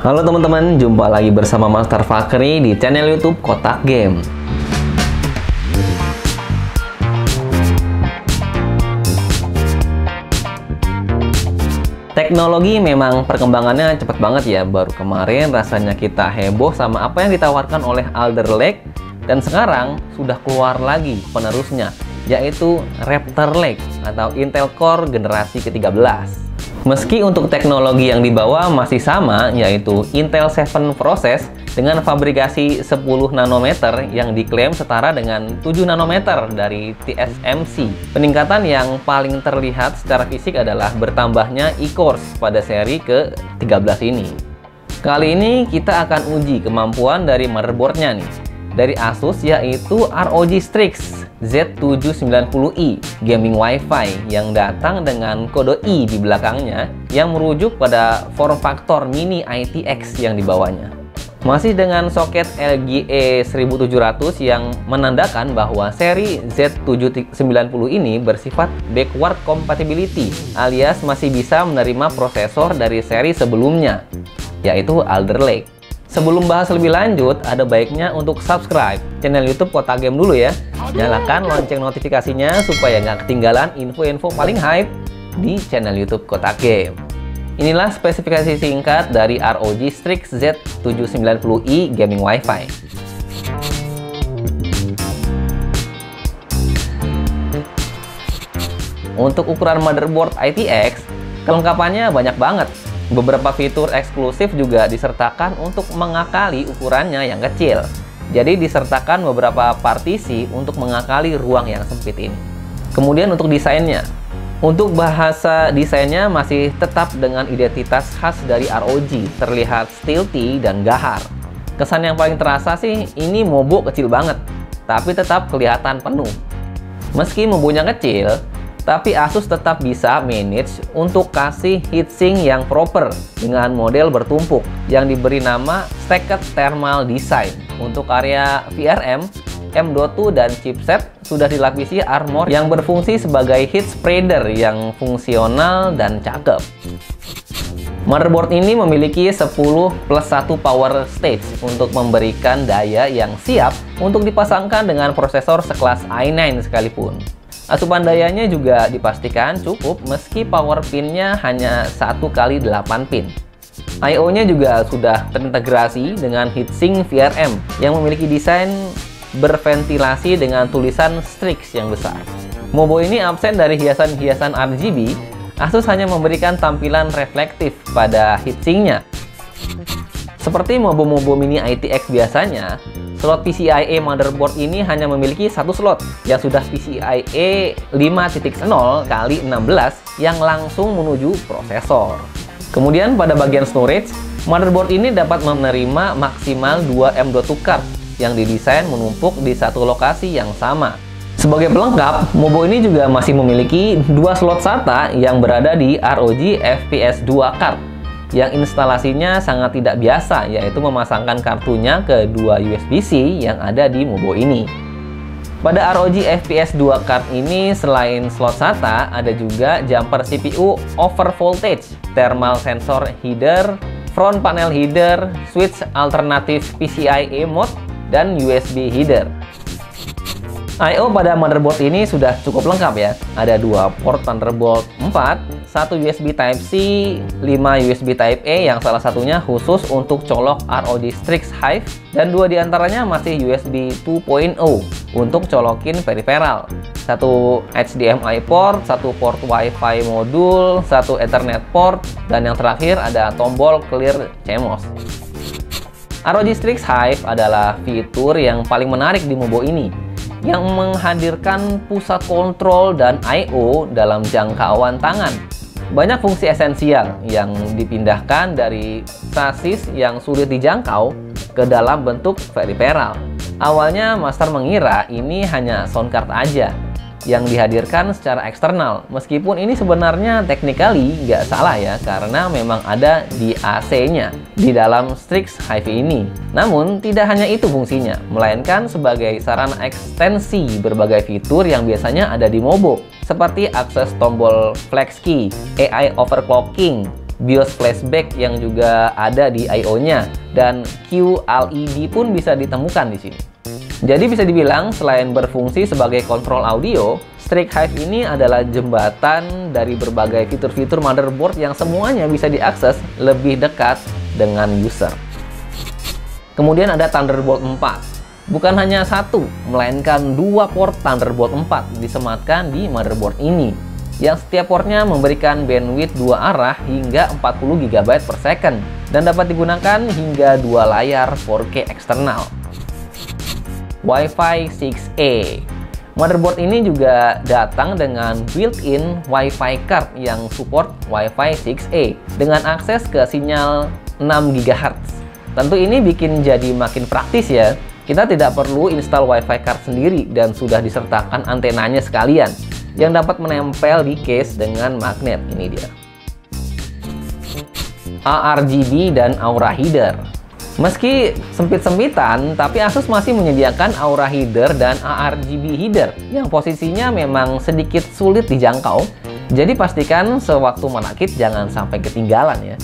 Halo teman-teman, jumpa lagi bersama Master Fakri di channel YouTube Kotak Game. Teknologi memang perkembangannya cepat banget ya. Baru kemarin rasanya kita heboh sama apa yang ditawarkan oleh Alder Lake, dan sekarang sudah keluar lagi penerusnya, yaitu Raptor Lake atau Intel Core generasi ke-13. Meski untuk teknologi yang dibawa masih sama, yaitu Intel 7 proses dengan fabrikasi 10 nanometer yang diklaim setara dengan 7 nanometer dari TSMC. Peningkatan yang paling terlihat secara fisik adalah bertambahnya e-cores pada seri ke-13 ini. Kali ini kita akan uji kemampuan dari motherboardnya nih, dari Asus, yaitu ROG Strix Z790i Gaming Wi-Fi yang datang dengan kode I di belakangnya yang merujuk pada form factor mini ITX yang dibawanya. Masih dengan soket LGA 1700 yang menandakan bahwa seri Z790 ini bersifat backward compatibility, alias masih bisa menerima prosesor dari seri sebelumnya, yaitu Alder Lake. Sebelum bahas lebih lanjut, ada baiknya untuk subscribe channel YouTube Kotak Game dulu ya. Nyalakan lonceng notifikasinya supaya nggak ketinggalan info-info paling hype di channel YouTube Kotak Game. Inilah spesifikasi singkat dari ROG Strix Z790i Gaming Wi-Fi. Untuk ukuran motherboard ITX, kelengkapannya banyak banget. Beberapa fitur eksklusif juga disertakan untuk mengakali ukurannya yang kecil. Jadi disertakan beberapa partisi untuk mengakali ruang yang sempit ini. Kemudian untuk desainnya. Untuk bahasa desainnya masih tetap dengan identitas khas dari ROG, terlihat stealthy dan gahar. Kesan yang paling terasa sih ini mobo kecil banget, tapi tetap kelihatan penuh. Meski mobonya kecil, tapi Asus tetap bisa manage untuk kasih heatsink yang proper dengan model bertumpuk yang diberi nama Stacked Thermal Design. Untuk area VRM, M.2 dan chipset sudah dilapisi armor yang berfungsi sebagai heat spreader yang fungsional dan cakep. Motherboard ini memiliki 10+1 power stage untuk memberikan daya yang siap untuk dipasangkan dengan prosesor sekelas i9 sekalipun. Asupan dayanya juga dipastikan cukup meski power pinnya hanya 1x8 pin. I/O-nya juga sudah terintegrasi dengan heatsink VRM yang memiliki desain berventilasi dengan tulisan Strix yang besar. Mobo ini absen dari hiasan-hiasan RGB. Asus hanya memberikan tampilan reflektif pada heatsinknya. Seperti mobo-mobo mini ITX biasanya, slot PCIe motherboard ini hanya memiliki satu slot yang sudah PCIe 5.0x16 yang langsung menuju prosesor. Kemudian pada bagian storage, motherboard ini dapat menerima maksimal 2 M.2 card yang didesain menumpuk di satu lokasi yang sama. Sebagai pelengkap, mobo ini juga masih memiliki 2 slot SATA yang berada di ROG FPS 2 card yang instalasinya sangat tidak biasa, yaitu memasangkan kartunya ke 2 USB-C yang ada di mobo ini. Pada ROG FPS 2 card ini, selain slot SATA, ada juga jumper CPU over voltage, thermal sensor header, front panel header, switch alternatif PCIe mode, dan USB header. I/O pada motherboard ini sudah cukup lengkap ya. Ada 2 port Thunderbolt 4, 1 USB Type-C, 5 USB Type-A yang salah satunya khusus untuk colok ROG Strix Hive, dan 2 diantaranya masih USB 2.0 untuk colokin peripheral. 1 HDMI port, 1 port Wi-Fi modul, 1 Ethernet port, dan yang terakhir ada tombol clear CMOS. ROG Strix Hive adalah fitur yang paling menarik di mobo ini, yang menghadirkan pusat kontrol dan I/O dalam jangkauan tangan. Banyak fungsi esensial yang dipindahkan dari sasis yang sulit dijangkau ke dalam bentuk peripheral. Awalnya Master mengira ini hanya sound card aja yang dihadirkan secara eksternal, meskipun ini sebenarnya technically nggak salah ya, karena memang ada di AC-nya di dalam Strix Hive ini. Namun tidak hanya itu fungsinya, melainkan sebagai sarana ekstensi berbagai fitur yang biasanya ada di mobo, seperti akses tombol flex key, AI overclocking, BIOS flashback yang juga ada di I/O-nya, dan QLED pun bisa ditemukan di sini. Jadi bisa dibilang selain berfungsi sebagai kontrol audio, Strix Hive ini adalah jembatan dari berbagai fitur-fitur motherboard yang semuanya bisa diakses lebih dekat dengan user. Kemudian ada Thunderbolt 4. Bukan hanya satu, melainkan dua port Thunderbolt 4 disematkan di motherboard ini, yang setiap portnya memberikan bandwidth dua arah hingga 40 GB per second dan dapat digunakan hingga dua layar 4K eksternal. Wi-Fi 6E. Motherboard ini juga datang dengan built-in Wi-Fi card yang support Wi-Fi 6E dengan akses ke sinyal 6 GHz. Tentu ini bikin jadi makin praktis ya. Kita tidak perlu install Wi-Fi card sendiri dan sudah disertakan antenanya sekalian yang dapat menempel di case dengan magnet. Ini dia. ARGB dan Aura Header. Meski sempit-sempitan, tapi Asus masih menyediakan Aura Header dan ARGB Header yang posisinya memang sedikit sulit dijangkau. Jadi pastikan sewaktu merakit jangan sampai ketinggalan ya.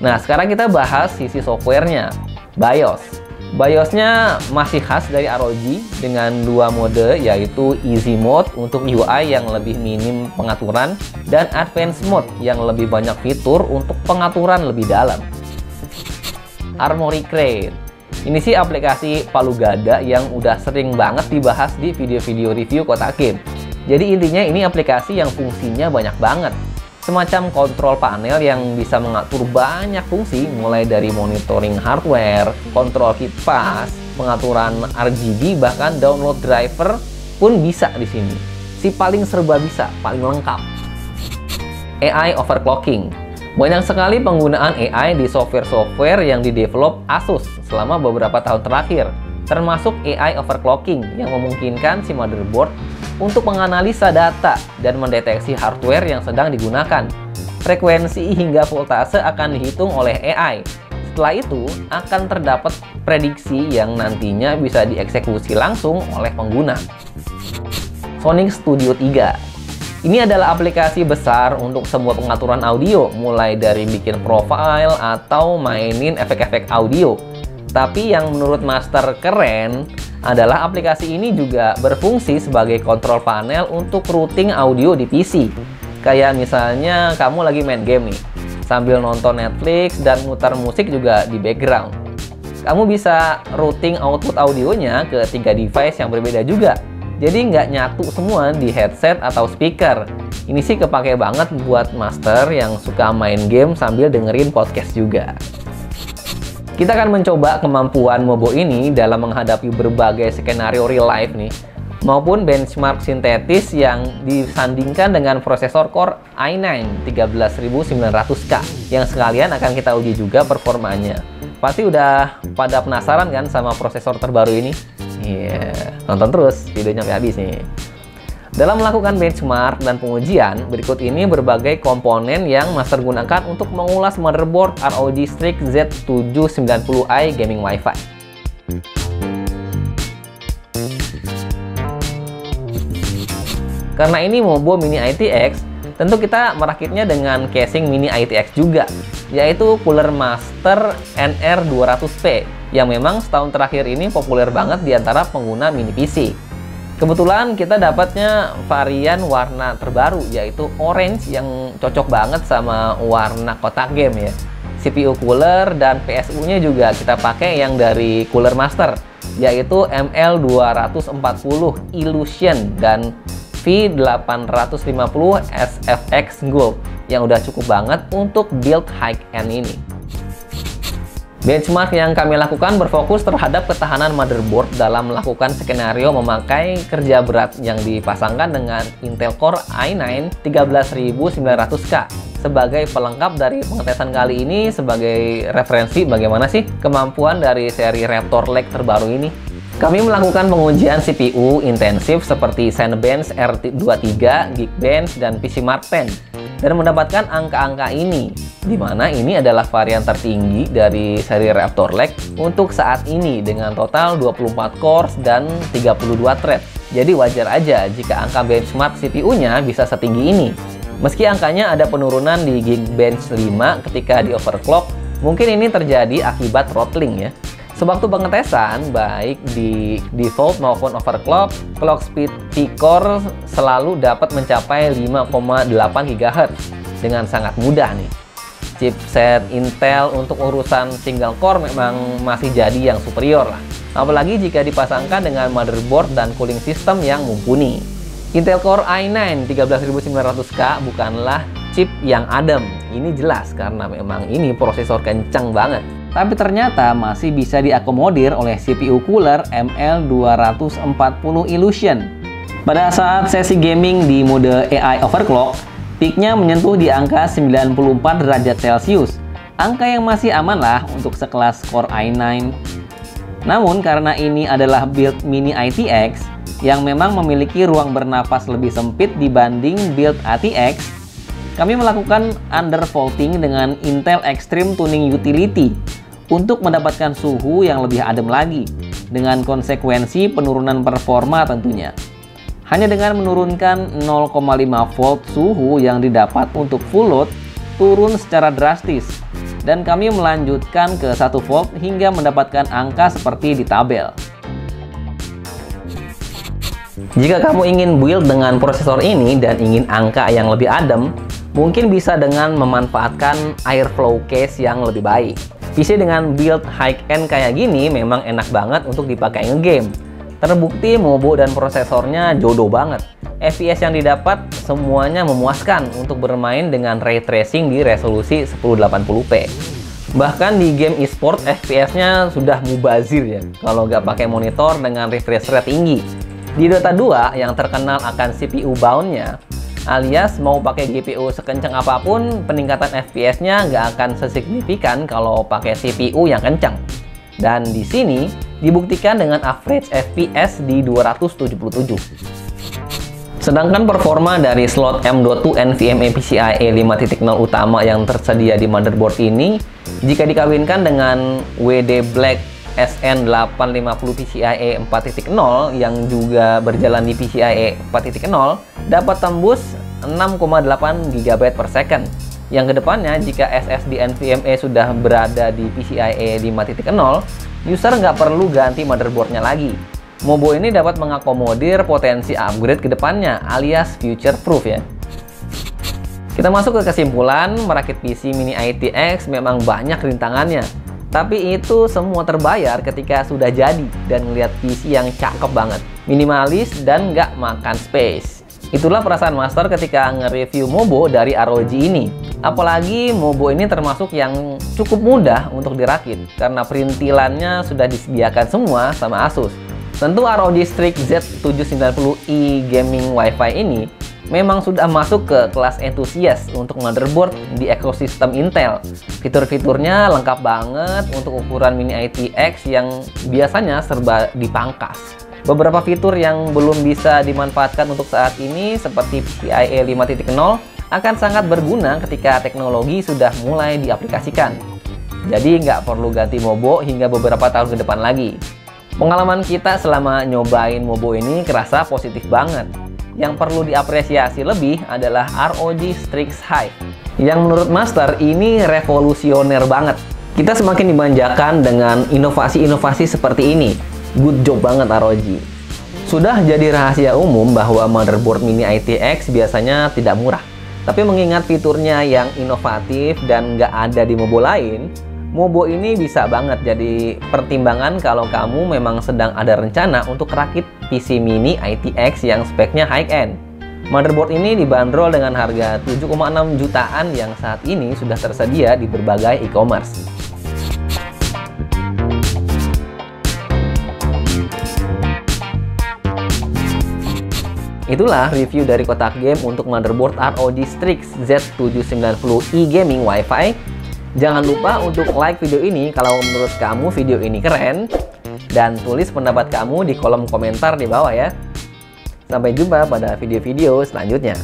Nah, sekarang kita bahas sisi softwarenya. BIOS. BIOS-nya masih khas dari ROG dengan dua mode, yaitu Easy Mode untuk UI yang lebih minim pengaturan dan Advanced Mode yang lebih banyak fitur untuk pengaturan lebih dalam. Armoury Crate. Ini sih aplikasi palu gada yang udah sering banget dibahas di video-video review kotak game. Jadi intinya ini aplikasi yang fungsinya banyak banget. Semacam kontrol panel yang bisa mengatur banyak fungsi, mulai dari monitoring hardware, kontrol kipas, pengaturan RGB, bahkan download driver pun bisa di sini. Si paling serba bisa, paling lengkap. AI overclocking. Banyak sekali penggunaan AI di software-software yang didevelop Asus selama beberapa tahun terakhir, termasuk AI overclocking yang memungkinkan si motherboard untuk menganalisa data dan mendeteksi hardware yang sedang digunakan. Frekuensi hingga voltase akan dihitung oleh AI. Setelah itu, akan terdapat prediksi yang nantinya bisa dieksekusi langsung oleh pengguna. Sonic Studio 3. Ini adalah aplikasi besar untuk semua pengaturan audio, mulai dari bikin profile atau mainin efek-efek audio. Tapi yang menurut Master keren adalah aplikasi ini juga berfungsi sebagai kontrol panel untuk routing audio di PC. Kayak misalnya kamu lagi main game nih, sambil nonton Netflix dan mutar musik juga di background. Kamu bisa routing output audionya ke 3 device yang berbeda juga. Jadi nggak nyatu semua di headset atau speaker. Ini sih kepake banget buat master yang suka main game sambil dengerin podcast juga. Kita akan mencoba kemampuan Mobo ini dalam menghadapi berbagai skenario real life nih, maupun benchmark sintetis yang disandingkan dengan prosesor Core i9 13900K yang sekalian akan kita uji juga performanya. Pasti udah pada penasaran kan sama prosesor terbaru ini? Nonton terus videonya sampai habis nih. Dalam melakukan benchmark dan pengujian, berikut ini berbagai komponen yang Master gunakan untuk mengulas motherboard ROG Strix Z790i Gaming Wi-Fi. Karena ini Mobo Mini ITX, tentu kita merakitnya dengan casing Mini ITX juga, yaitu Cooler Master NR200P, yang memang setahun terakhir ini populer banget di antara pengguna mini PC. Kebetulan kita dapatnya varian warna terbaru, yaitu orange yang cocok banget sama warna kotak game ya. CPU cooler dan PSU-nya juga kita pakai yang dari Cooler Master, yaitu ML240 Illusion dan V850 SFX Gold yang udah cukup banget untuk build high-end ini. Benchmark yang kami lakukan berfokus terhadap ketahanan motherboard dalam melakukan skenario memakai kerja berat yang dipasangkan dengan Intel Core i9 13900K. Sebagai pelengkap dari pengetesan kali ini, sebagai referensi bagaimana sih kemampuan dari seri Raptor Lake terbaru ini. Kami melakukan pengujian CPU intensif seperti Cinebench R23, Geekbench, dan PCMark 10 dan mendapatkan angka-angka ini, di mana ini adalah varian tertinggi dari seri Raptor Lake untuk saat ini dengan total 24 cores dan 32 thread. Jadi wajar aja jika angka benchmark CPU-nya bisa setinggi ini. Meski angkanya ada penurunan di Geekbench 5 ketika di overclock, mungkin ini terjadi akibat throttling ya. Sewaktu pengetesan, baik di default maupun overclock, clock speed P-Core selalu dapat mencapai 5,8 GHz dengan sangat mudah nih. Chipset Intel untuk urusan single core memang masih jadi yang superior lah. Apalagi jika dipasangkan dengan motherboard dan cooling system yang mumpuni. Intel Core i9 13900K bukanlah chip yang adem. Ini jelas karena memang ini prosesor kencang banget. Tapi ternyata masih bisa diakomodir oleh CPU cooler ML240 Illusion. Pada saat sesi gaming di mode AI overclock, peaknya menyentuh di angka 94 derajat Celcius. Angka yang masih aman lah untuk sekelas Core i9. Namun karena ini adalah build mini ITX yang memang memiliki ruang bernafas lebih sempit dibanding build ATX, kami melakukan undervolting dengan Intel Extreme Tuning Utility untuk mendapatkan suhu yang lebih adem lagi, dengan konsekuensi penurunan performa tentunya. Hanya dengan menurunkan 0,5 volt suhu yang didapat untuk full load turun secara drastis, dan kami melanjutkan ke 1 volt hingga mendapatkan angka seperti di tabel. Jika kamu ingin build dengan prosesor ini dan ingin angka yang lebih adem, mungkin bisa dengan memanfaatkan airflow case yang lebih baik. PC dengan build high-end kayak gini memang enak banget untuk dipakai nge-game. Terbukti MOBO dan prosesornya jodoh banget. FPS yang didapat semuanya memuaskan untuk bermain dengan ray tracing di resolusi 1080p. Bahkan di game e-sport FPS-nya sudah mubazir ya, kalau nggak pakai monitor dengan refresh rate tinggi. Di Dota 2 yang terkenal akan CPU bound-nya, alias mau pakai GPU sekencang apapun, peningkatan FPS-nya nggak akan sesignifikan kalau pakai CPU yang kencang. Dan di sini dibuktikan dengan average FPS di 277. Sedangkan performa dari slot M.2 NVMe PCIe 5.0 utama yang tersedia di motherboard ini, jika dikawinkan dengan WD Black SN850 PCIe 4.0 yang juga berjalan di PCIe 4.0, dapat tembus 6,8 GB per second. Yang kedepannya, jika SSD NVMe sudah berada di PCIe 5.0, user nggak perlu ganti motherboardnya lagi. MOBO ini dapat mengakomodir potensi upgrade kedepannya, alias future proof ya. Kita masuk ke kesimpulan, merakit PC mini ITX memang banyak rintangannya. Tapi itu semua terbayar ketika sudah jadi dan ngeliat PC yang cakep banget, minimalis dan nggak makan space. Itulah perasaan Master ketika nge-review MOBO dari ROG ini. Apalagi MOBO ini termasuk yang cukup mudah untuk dirakit karena perintilannya sudah disediakan semua sama Asus. Tentu ROG Strix Z790i Gaming Wi-Fi ini memang sudah masuk ke kelas entusias untuk motherboard di ekosistem Intel. Fitur-fiturnya lengkap banget untuk ukuran mini ITX yang biasanya serba dipangkas. Beberapa fitur yang belum bisa dimanfaatkan untuk saat ini seperti PCIe 5.0 akan sangat berguna ketika teknologi sudah mulai diaplikasikan. Jadi nggak perlu ganti MOBO hingga beberapa tahun ke depan lagi. Pengalaman kita selama nyobain MOBO ini kerasa positif banget. Yang perlu diapresiasi lebih adalah ROG Strix Hive, yang menurut Master ini revolusioner banget. Kita semakin dimanjakan dengan inovasi-inovasi seperti ini. Good job banget ROG. Sudah jadi rahasia umum bahwa motherboard mini ITX biasanya tidak murah. Tapi mengingat fiturnya yang inovatif dan nggak ada di MOBO lain, MOBO ini bisa banget jadi pertimbangan kalau kamu memang sedang ada rencana untuk rakit PC mini ITX yang speknya high-end. Motherboard ini dibanderol dengan harga 7,6 jutaan yang saat ini sudah tersedia di berbagai e-commerce. Itulah review dari kotak game untuk motherboard ROG Strix Z790i Gaming Wi-Fi. Jangan lupa untuk like video ini kalau menurut kamu video ini keren, dan tulis pendapat kamu di kolom komentar di bawah ya. Sampai jumpa pada video-video selanjutnya.